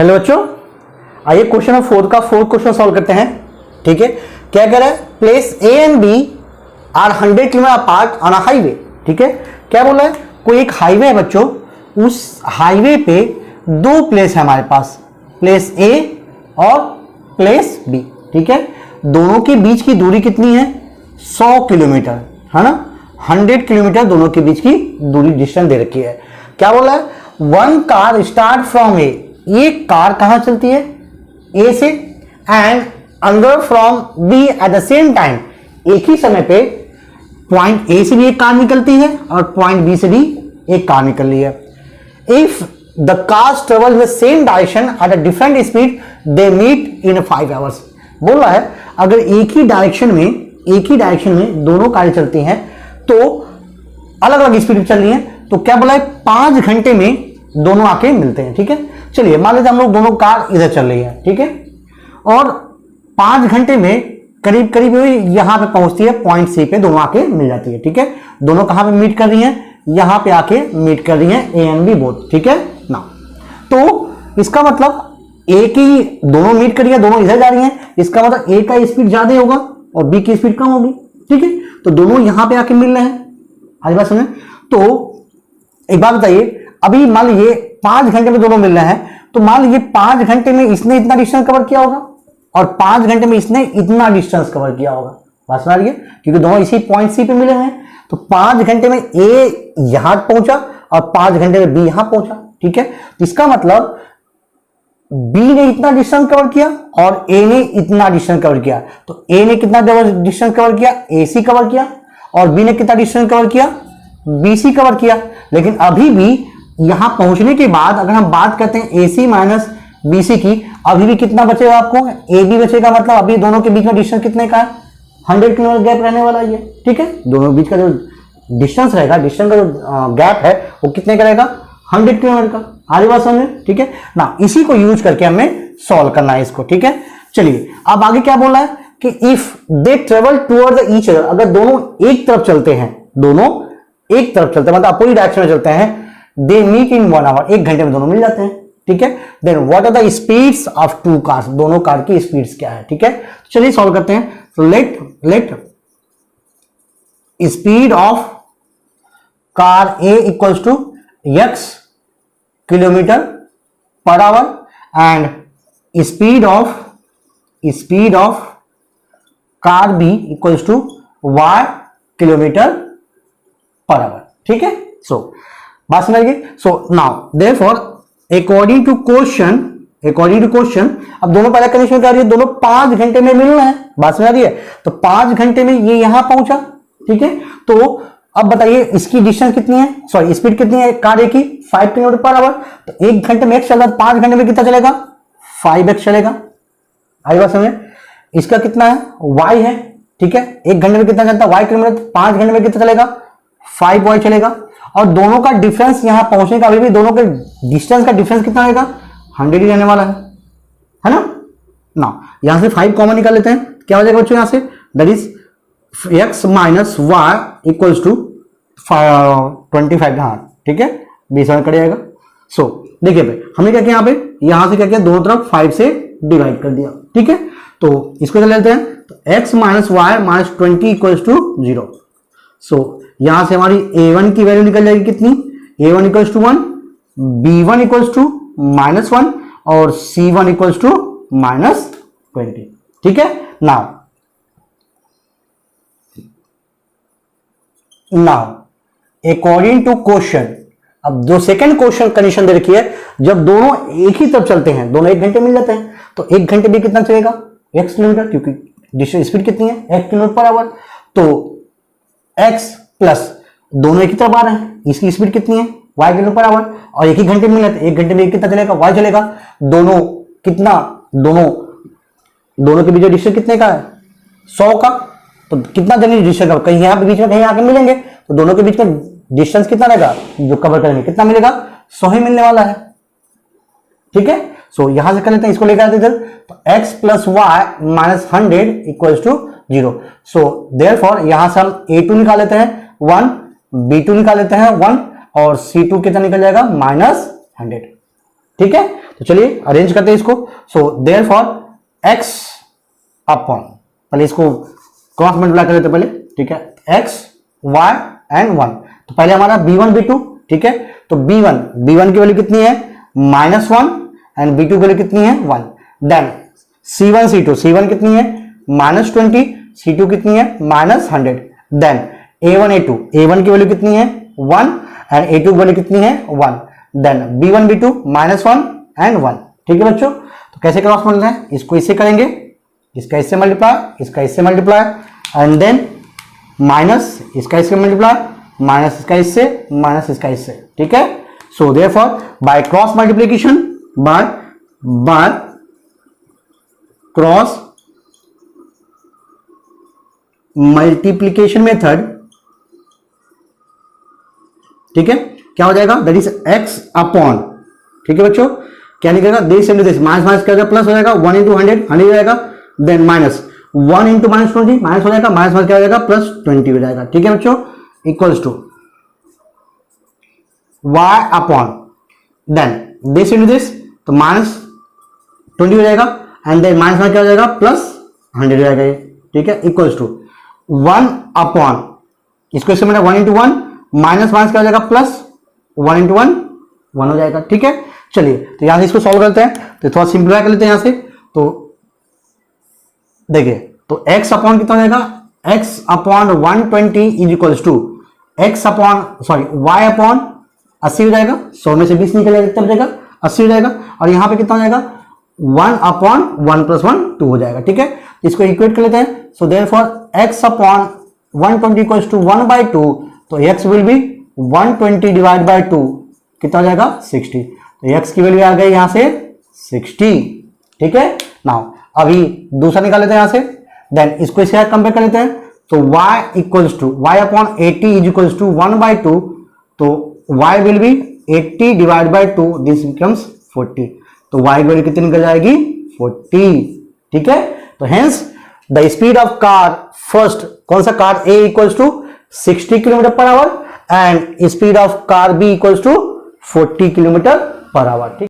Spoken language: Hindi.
हेलो बच्चों, आइए क्वेश्चन नंबर 4 का फोर्थ क्वेश्चन सॉल्व करते हैं। ठीक है, क्या कह रहा है? Place A and B are 100 kilometre apart on a highway. ठीक है, क्या बोल रहा है? कोई एक हाईवे है बच्चों, उस हाईवे पे दो प्लेस है हमारे पास, प्लेस ए और प्लेस बी। ठीक है, दोनों के बीच की दूरी कितनी है? 100 किलोमीटर, है ना। 100 किलोमीटर दोनों के बीच की दूरी डिस्टेंस दे रखी है। क्या बोला है? One car start from A, एक कार कहां चलती है? ए से, and another from B at the same time, एक ही समय पे पॉइंट ए से भी एक कार निकलती है और पॉइंट बी से भी एक कार निकल रही है। If the cars travel in the same direction at a different speed they meet in 5 hours. बोल रहा है अगर एक ही डायरेक्शन में दोनों कारें चलती हैं तो अलग अलग स्पीड चल रही है, तो क्या बोला है? 5 घंटे में दोनों आके मिलते हैं। ठीक है, चलिए मान लीजिए हम लोग दोनों कार इधर चल रही है, ठीक है, और 5 घंटे में करीब करीब यहां पे पहुंचती है, पॉइंट सी पे दोनों आके मिल जाती है। ठीक है, दोनों कहां पे मीट कर रही हैं? यहां पे आके मीट कर रही हैं, ए एंड बी बोथ। ठीक है ना, तो इसका मतलब ए की दोनों मीट कर रही है, दोनों इधर जा रही हैं, इसका मतलब ए का स्पीड ज्यादा होगा और बी की स्पीड कम होगी। ठीक है, तो दोनों यहां पे आके मिल रहे हैं। आज बात सुने, तो एक बात बताइए, अभी मान लीजिए 5 घंटे में दोनों मिल रहे हैं, तो मान लीजिए 5 घंटे में इसने इतना डिस्टेंस कवर किया होगा और 5 घंटे में इसने इतना डिस्टेंस कवर किया होगा। बात समझ रही है? क्योंकि दोनों इसी पॉइंट सी पे मिले हैं, तो 5 घंटे में ए यहां पहुंचा और 5 घंटे में बी यहां पहुंचा। ठीक है, तो इसका मतलब बी ने इतना डिस्टेंस कवर किया और ए ने इतना डिस्टेंस कवर किया, तो ए ने कितना डिस्टेंस कवर किया? AC कवर किया, और बी ने कितना डिस्टेंस कवर किया? BC कवर किया। लेकिन अभी भी यहां पहुंचने के बाद अगर हम बात करते हैं AC माइनस BC की, अभी भी कितना बचेगा आपको? AB बचेगा। मतलब अभी दोनों के बीच में डिस्टेंस कितने का है? 100 किलोमीटर गैप रहने वाला है। ठीक है, दोनों बीच का जो डिस्टेंस रहेगा, डिस्टेंस का जो गैप है वो कितने का रहेगा? 100 किलोमीटर का। आगे बात समझे? ठीक है ना, इसी को यूज करके हमें सॉल्व करना है इसको। ठीक है, चलिए अब आगे क्या बोला है कि if they travel toward each other, अगर दोनों एक तरफ चलते हैं, मतलब अपोजिट डायरेक्शन में चलते हैं, दे मीट इन 1 आवर, 1 घंटे में दोनों मिल जाते हैं। ठीक है, then what are the speeds of 2 cars, दोनों कार की स्पीड्स क्या है? ठीक है, चलिए सॉल्व करते हैं। तो let speed of car A equals to x kilometre per hour and speed of car B equals to y kilometre per hour. ठीक है, सो बात समझ गए। So now therefore according to question, अब दोनों पहला कंडीशन क्या रही है? दोनों 5 घंटे में मिलना है। बात समझ रही है? तो 5 घंटे में ये यहां पहुंचा। ठीक है, तो अब बताइए इसकी डिस्टेंस कितनी है, सॉरी स्पीड कितनी है कार की? 5 किलोमीटर पर आवर। तो 1 घंटे में x चल रहा है, 5 घंटे में कितना चलेगा? 5x चलेगा। आई बात समझ? इसका कितना है? y है। ठीक है, 1 घंटे में कितना चलता है? y kilometre. 5 घंटे में कितना चलेगा? 5y चलेगा। और दोनों का डिफरेंस यहां पहुंचने का, अभी भी दोनों के डिस्टेंस का डिफरेंस कितना रहेगा? 100 ही रहने वाला है ना। यहां से 5 कॉमन निकाल लेते हैं, क्या हो जाएगा बच्चों? यहां से that is x minus y equals to 25। हाँ ठीक है, 20 में कट जाएगा। सो देखिए भाई, हमने क्या किया यहां से क्या किया? दोनों तरफ 5 से डिवाइड कर दिया। ठीक है, तो इसको चले लेते हैं, तो x minus y minus 20 equals to 0। So यहां से हमारी a1 की वैल्यू निकल जाएगी कितनी? a1 equals to 1, b1 equals to -1 और c1 इक्वल्स टू -20। ठीक है, नाउ अकॉर्डिंग टू क्वेश्चन, अब जो सेकंड क्वेश्चन कंडीशन दे रखी है, जब दोनों एक ही तरफ चलते हैं, दोनों 1 घंटे मिल जाते हैं, तो 1 घंटे में कितना चलेगा? x किलोमीटर, क्योंकि डिस्टेंस स्पीड कितनी है? 1 किलोमीटर पर आवर। तो x प्लस दोनों एक ही तरफ आ रहे हैं, इसकी स्पीड कितनी है? y kilometre per our. और एक ही घंटे में मिल जाते, 1 घंटे में कितना चलेगा? y चलेगा। दोनों के बीच डिस्टेंस कितने का है? 100 का। तो कितना जल्दी डिस्टेंस, कहीं यहां पे बीच में कहीं आके मिलेंगे, तो दोनों के बीच में डिस्टेंस कितना रहेगा जो कवर करेंगे? कितना मिलेगा? 100 ही मिलने वाला है। ठीक है, सो यहां से कर लेते हैं, इसको लेकर आते इधर, तो x plus y minus 100 equals to 0। So therefore यहां से हम a2 निकाल लेते हैं 1, b2 निकाल लेते हैं 1 और c2 कितना निकल जाएगा? -100। ठीक है, तो चलिए अरेंज करते हैं इसको। सो देयरफॉर x अपॉन, पहले इसको क्रॉस मल्टीप्लाई कर लेते पहले, ठीक है, x y एंड 1। तो पहले हमारा b1 b2, ठीक है, तो b1 की वैल्यू कितनी है -1 एंड b2 की वैल्यू कितनी है 1। देन c1 c2 कितनी है -20, c2 कितनी है -100। देन a1 की वैल्यू कितनी है 1 एंड a2 की वैल्यू कितनी है 1। देन b1 b2 -1 एंड 1, ठीक है बच्चों। तो कैसे क्रॉस मल्टीप्लाई है, इसको इससे करेंगे, इसका इससे मल्टीप्लाई, इसका इससे मल्टीप्लाई एंड देन माइनस इसका इससे मल्टीप्लाई, माइनस इसका इससे, माइनस इसका इससे, ठीक है। So therefore by cross multiplication, by cross multiplication method, ठीक है, क्या हो जाएगा, दैट इज x अपॉन, ठीक है बच्चों, क्या निकलेगा, this into this, minus minus क्या हो जाएगा, प्लस हो जाएगा, 1 इंटू 100 हो जाएगा, देन माइनस 1 इंटू -20 माइनस हो जाएगा, माइनस माइनस क्या हो जाएगा, +20 हो जाएगा, ठीक है बच्चों, equals to y upon, then this into this, तो -20 हो जाएगा एंड देन माइनस में क्या हो जाएगा, +100 हो जाएगा, ठीक है, इक्वल्स टू 1 अपॉन, इसको इससे मैंने 1 इंटू 1 माइनस माइनस क्या हो जाएगा, +1 इंटू 1 हो जाएगा, ठीक है। चलिए तो यहां से इसको सॉल्व करते हैं, तो थोड़ा सिंप्लीफाई कर लेते हैं यहां से। तो देखिए, तो x अपॉन कितना हो जाएगा, x upon 120 is equals to x upon y upon 80 हो जाएगा, 100 में से 20 निकल जाएगा, कितना बचेगा 80 हो जाएगा, और यहां पे कितना हो जाएगा 1 अपॉन 1 + 1 2 हो जाएगा, ठीक है। इसको इक्वेट कर लेते हैं। So therefore x upon 120 equals to 1/2, तो x will be 120 divide by 2, कितना हो जाएगा 60। तो x की वैल्यू आ गई यहां से 60, ठीक है। नाउ अभी दूसरा निकाल लेते हैं यहां से, देन इसको इसके साथ कंपेयर कर लेते हैं। तो y upon 80 is equals to 1/2, तो y will be 80 divide by 2, this becomes 40, तो y की वैल्यू कितनी निकल जाएगी 40, ठीक है। तो hence the speed of car first, कौन सा car A equals to 60 km/h and speed of car B equals to 40 km/h, ठीक।